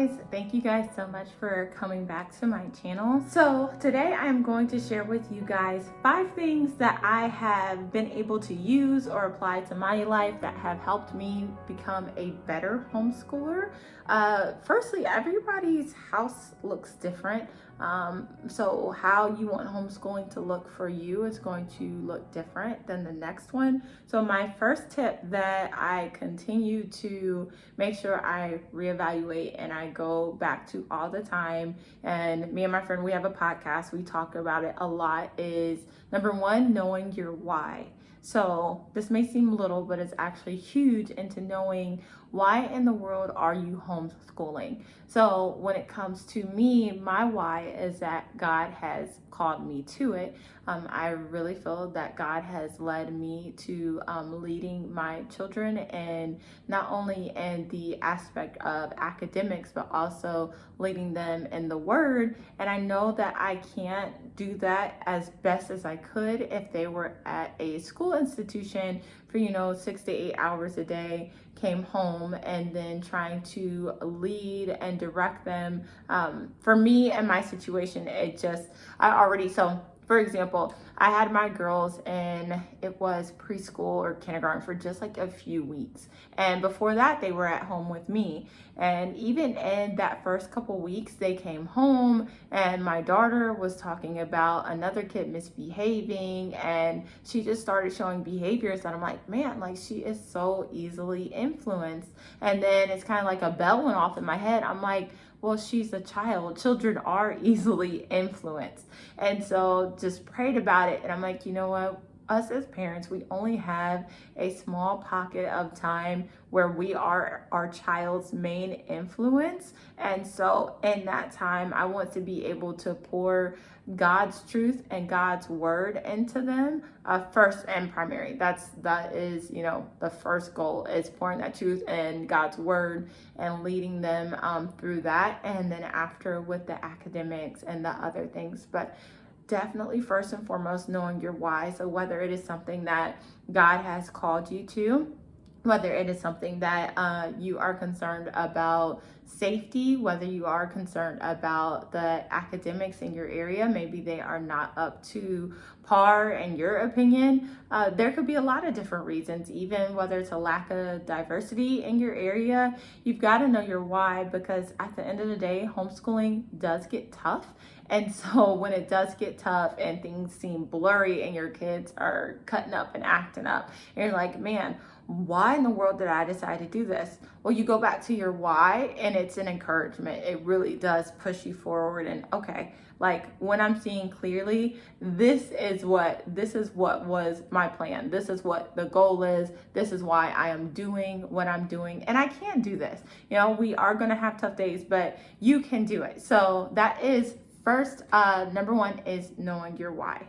guys, thank you guys so much for coming back to my channel. So today I'm going to share with you guys 5 things that I have been able to use or apply to my life that have helped me become a better homeschooler. Firstly, everybody's house looks different. So how you want homeschooling to look for you is going to look different than the next one. So my first tip that I continue to make sure I reevaluate and I go back to all the time, and me and my friend, we have a podcast, we talk about it a lot, is number 1, knowing your why. So this may seem little, but it's actually huge into knowing why in the world are you homeschooling. So when it comes to me, my why is that God has called me to it. I really feel that God has led me to leading my children, and not only in the aspect of academics, but also leading them in the Word. And I know that I can't do that as best as I could if they were at a school institution for 6 to 8 hours a day, came home, and then trying to lead and direct them. For me and my situation, for example, I had my girls in, it was preschool or kindergarten for just like a few weeks. And before that, they were at home with me. And even in that first couple weeks, they came home and my daughter was talking about another kid misbehaving, and she just started showing behaviors that I'm like, man, like she is so easily influenced. And then it's kind of like a bell went off in my head. I'm like, well, she's a child. Children are easily influenced. And so just prayed about it. And I'm like, you know what? Us as parents, we only have a small pocket of time where we are our child's main influence. And so in that time, I want to be able to pour God's truth and God's word into them first and primary. That is the first goal, is pouring that truth and God's word and leading them through that. And then after with the academics and the other things. But definitely first and foremost, knowing your why. So whether it is something that God has called you to, whether it is something that you are concerned about safety, whether you are concerned about the academics in your area, maybe they are not up to par in your opinion. There could be a lot of different reasons, even whether it's a lack of diversity in your area. You've got to know your why, because at the end of the day, homeschooling does get tough. And so when it does get tough and things seem blurry and your kids are cutting up and acting up, and you're like, man, why in the world did I decide to do this? Well, you go back to your why, and it's an encouragement. It really does push you forward. And okay, like when I'm seeing clearly, this is what was my plan. This is what the goal is. This is why I am doing what I'm doing. And I can do this. We are going to have tough days, but you can do it. So that is first, number 1 is knowing your why.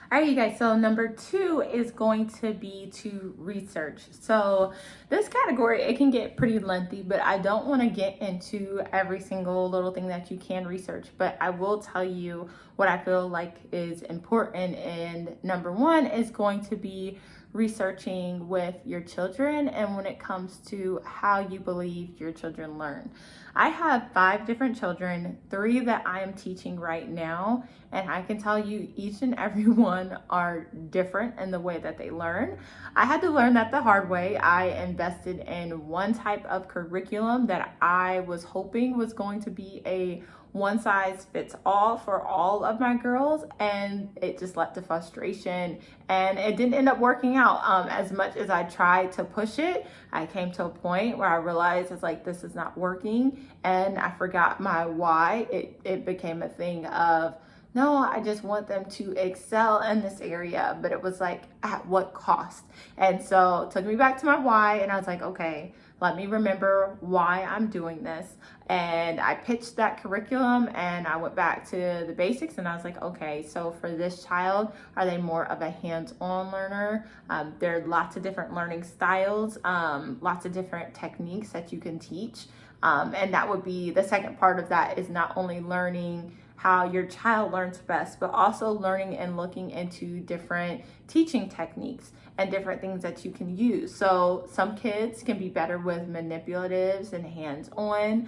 All right, you guys, so number 2 is going to be to research. So this category, it can get pretty lengthy, but I don't want to get into every single little thing that you can research, but I will tell you what I feel like is important. And number 1 is going to be researching with your children and when it comes to how you believe your children learn. I have 5 different children, 3 that I am teaching right now, and I can tell you each and every one are different in the way that they learn. I had to learn that the hard way. I invested in one type of curriculum that I was hoping was going to be a one size fits all for all of my girls, and it just led to frustration, and it didn't end up working out. As much as I tried to push it, I came to a point where I realized it's like, this is not working, and I forgot my why. It became a thing of, no, I just want them to excel in this area, but it was like, at what cost? And so it took me back to my why, and I was like, okay, let me remember why I'm doing this. And I pitched that curriculum, and I went back to the basics, and I was like, okay, so for this child, are they more of a hands-on learner? There are lots of different learning styles, lots of different techniques that you can teach. And that would be the second part of that, is not only learning how your child learns best, but also learning and looking into different teaching techniques and different things that you can use. So some kids can be better with manipulatives and hands-on.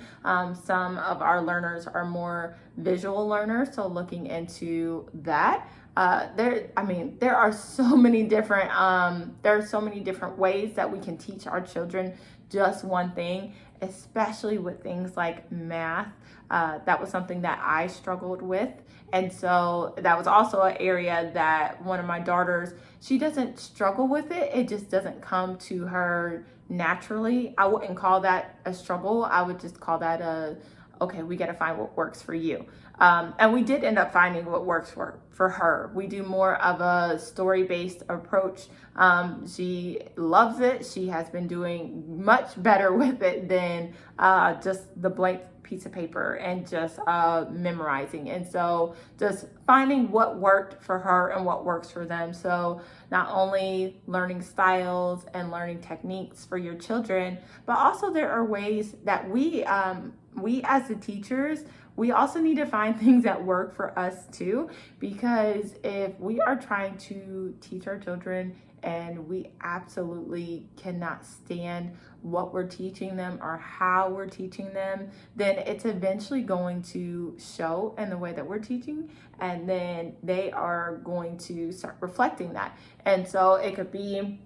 Some of our learners are more visual learners, so looking into that. There are so many different ways that we can teach our children just one thing, especially with things like math. That was something that I struggled with. And so that was also an area that one of my daughters, she doesn't struggle with it. It just doesn't come to her naturally. I wouldn't call that a struggle. I would just call that okay, we got to find what works for you. And we did end up finding what works for her. We do more of a story-based approach. She loves it. She has been doing much better with it than just the blank piece of paper and just memorizing. And so just finding what worked for her and what works for them. So not only learning styles and learning techniques for your children, but also there are ways that we as the teachers, we also need to find things that work for us too, because if we are trying to teach our children and we absolutely cannot stand what we're teaching them or how we're teaching them, then it's eventually going to show in the way that we're teaching, and then they are going to start reflecting that. And so it could be,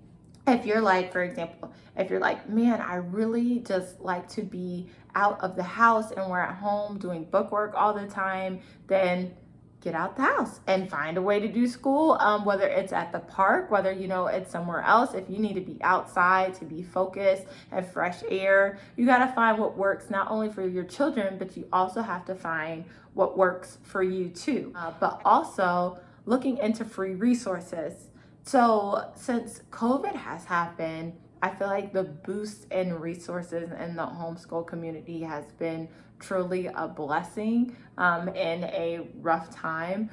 if you're like, for example, if you're like, man, I really just like to be out of the house and we're at home doing book work all the time, then get out the house and find a way to do school, whether it's at the park, whether it's somewhere else. If you need to be outside to be focused and fresh air, you got to find what works not only for your children, but you also have to find what works for you too. But also looking into free resources. So since COVID has happened, I feel like the boost in resources in the homeschool community has been truly a blessing in a rough time.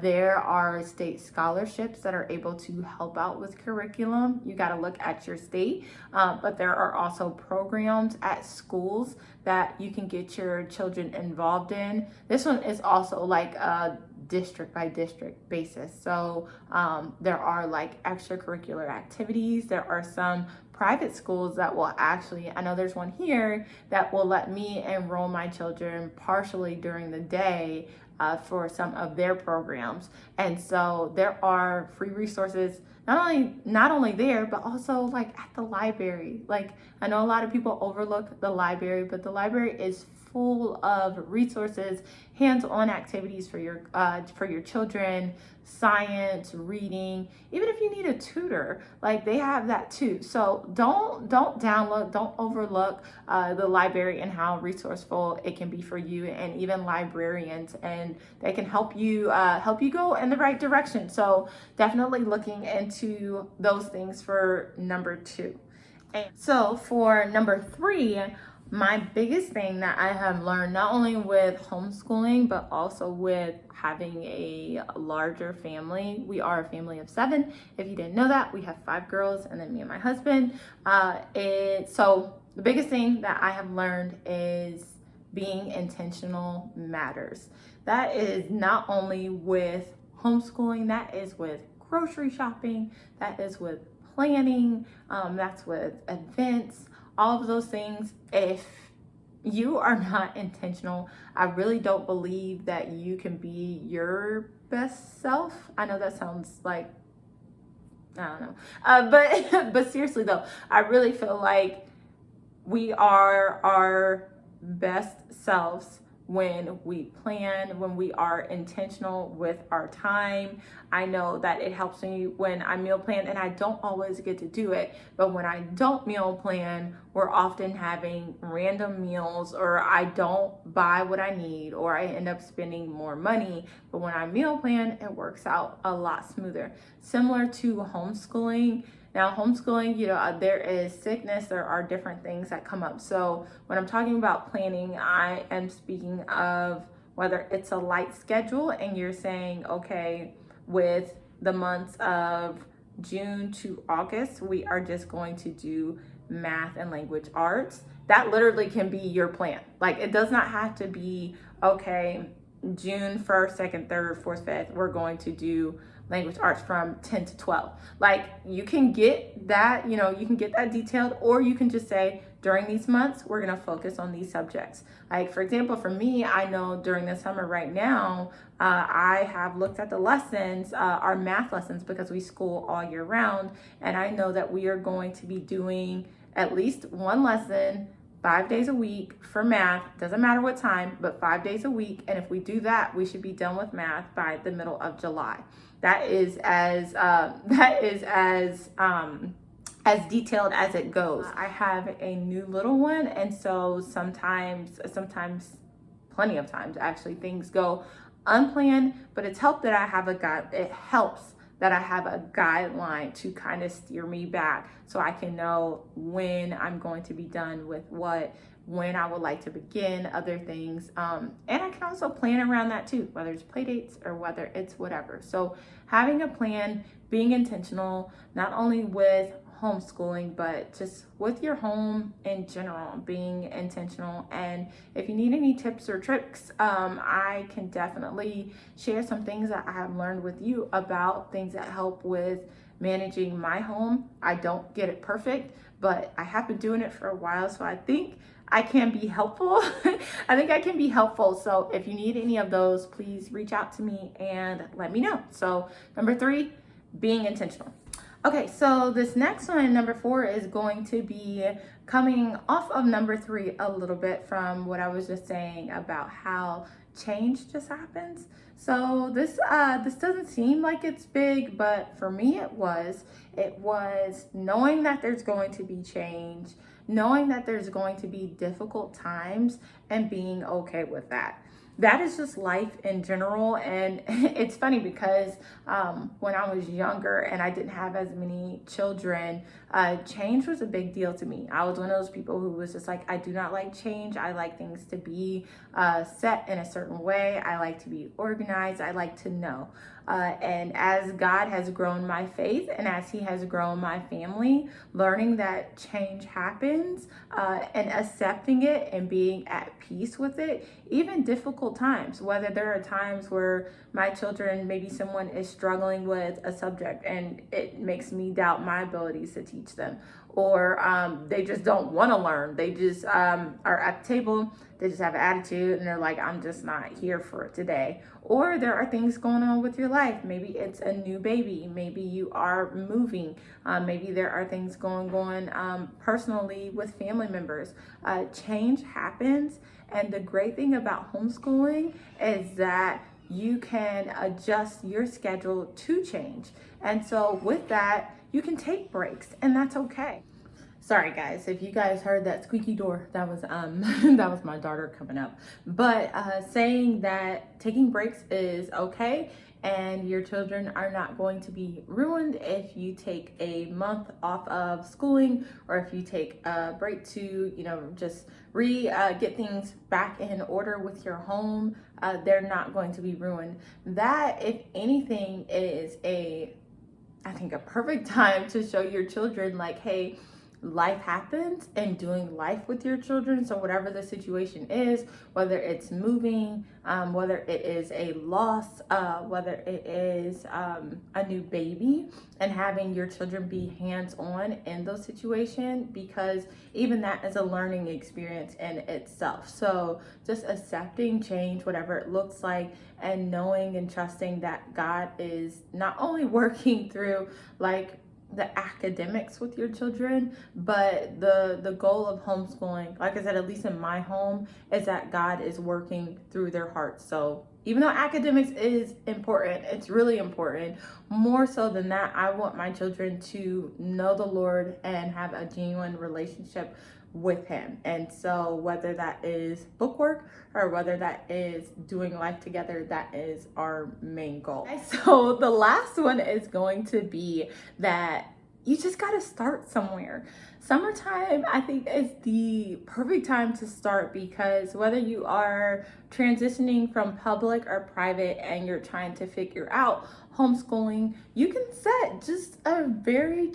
There are state scholarships that are able to help out with curriculum. You got to look at your state, but there are also programs at schools that you can get your children involved in. This one is also like a district by district basis. So there are like extracurricular activities. There are some private schools that will actually, I know there's one here that will let me enroll my children partially during the day for some of their programs. And so there are free resources not only there, but also like at the library. Like, I know a lot of people overlook the library, but the library is full of resources, hands-on activities for your children, science, reading. Even if you need a tutor, like they have that too. So don't overlook the library and how resourceful it can be for you, and even librarians, and they can help you go in the right direction. So definitely looking into those things for number 2. And so for number 3, my biggest thing that I have learned, not only with homeschooling, but also with having a larger family. We are a family of 7. If you didn't know that, we have 5 girls and then me and my husband. So the biggest thing that I have learned is being intentional matters. That is not only with homeschooling, that is with grocery shopping, that is with planning, that's with events. All of those things, if you are not intentional, I really don't believe that you can be your best self. I know that sounds like, I don't know. But seriously though, I really feel like we are our best selves when we plan, when we are intentional with our time. I know that it helps me when I meal plan, and I don't always get to do it, but when I don't meal plan, we're often having random meals, or I don't buy what I need, or I end up spending more money. But when I meal plan, it works out a lot smoother. Similar to homeschooling. Now, homeschooling, there is sickness, there are different things that come up. So when I'm talking about planning, I am speaking of whether it's a light schedule and you're saying, okay, with the months of June to August, we are just going to do math and language arts. That literally can be your plan. Like, it does not have to be, okay, June 1st, 2nd, 3rd, 4th, 5th, we're going to do language arts from 10 to 12. Like, you can get that, you can get that detailed, or you can just say, during these months, we're going to focus on these subjects. Like, for example, for me, I know during the summer right now, I have looked at the lessons, our math lessons, because we school all year round. And I know that we are going to be doing at least one lesson 5 days a week for math. Doesn't matter what time, but 5 days a week. And if we do that, we should be done with math by the middle of July. That is as detailed as it goes. I have a new little one, and so sometimes, plenty of times actually, things go unplanned. But it's helped that I have a guide. It helps that I have a guideline to kind of steer me back, so I can know when I'm going to be done with what, when I would like to begin other things. And I can also plan around that too, whether it's play dates or whether it's whatever. So having a plan, being intentional, not only with homeschooling, but just with your home in general, being intentional. And if you need any tips or tricks, I can definitely share some things that I have learned with you about things that help with managing my home. I don't get it perfect, but I have been doing it for a while, so I think I can be helpful. I think I can be helpful. So if you need any of those, please reach out to me and let me know. So number 3, being intentional. Okay, so this next one, number 4, is going to be coming off of number 3 a little bit from what I was just saying about how change just happens. So this doesn't seem like it's big, but for me it was knowing that there's going to be change, knowing that there's going to be difficult times, and being okay with that. That is just life in general. And it's funny because when I was younger and I didn't have as many children, change was a big deal to me. I was one of those people who was just like, I do not like change. I like things to be set in a certain way. I like to be organized. I like to know. And as God has grown my faith and as He has grown my family, learning that change happens and accepting it and being at peace with it, even difficult times, whether there are times where my children, maybe someone is struggling with a subject and it makes me doubt my abilities to teach them, or they just don't want to learn. They just are at the table, they just have an attitude and they're like, I'm just not here for it today. Or there are things going on with your life. Maybe it's a new baby. Maybe you are moving. Maybe there are things going on personally with family members. Change happens. And the great thing about homeschooling is that you can adjust your schedule to change. And so with that, you can take breaks, and that's okay. Sorry guys, if you guys heard that squeaky door, that was that was my daughter coming up. But saying that taking breaks is okay, and your children are not going to be ruined if you take a month off of schooling, or if you take a break to, just get things back in order with your home. They're not going to be ruined. That, if anything, is I think a perfect time to show your children, like, hey, life happens, and doing life with your children. So whatever the situation is, whether it's moving, whether it is a loss, whether it is a new baby, and having your children be hands-on in those situations, because even that is a learning experience in itself. So just accepting change, whatever it looks like, and knowing and trusting that God is not only working through like the academics with your children, but the goal of homeschooling, like I said, at least in my home, is that God is working through their hearts. So even though academics is important, it's really important, more so than that, I want my children to know the Lord and have a genuine relationship with Him. And so whether that is bookwork or whether that is doing life together, that is our main goal. So the last one is going to be that you just got to start somewhere. Summertime, I think, is the perfect time to start because whether you are transitioning from public or private and you're trying to figure out homeschooling, you can set just a very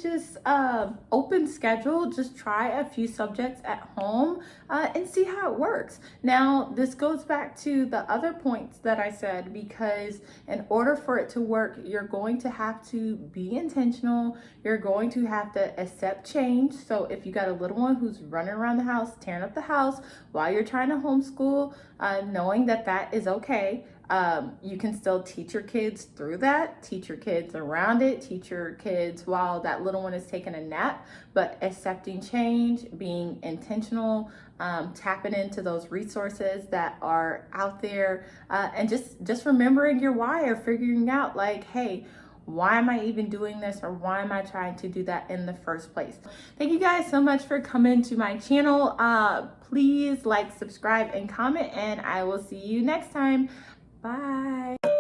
open schedule. Just try a few subjects at home and see how it works. Now, this goes back to the other points that I said, because in order for it to work, you're going to have to be intentional. You're going to have to accept change. So if you got a little one who's running around the house, tearing up the house while you're trying to homeschool, knowing that that is okay. You can still teach your kids through that, teach your kids around it, teach your kids while that little one is taking a nap, but accepting change, being intentional, tapping into those resources that are out there, and just remembering your why, or figuring out like, hey, why am I even doing this, or why am I trying to do that in the first place? Thank you guys so much for coming to my channel. Please like, subscribe, and comment, and I will see you next time. Bye.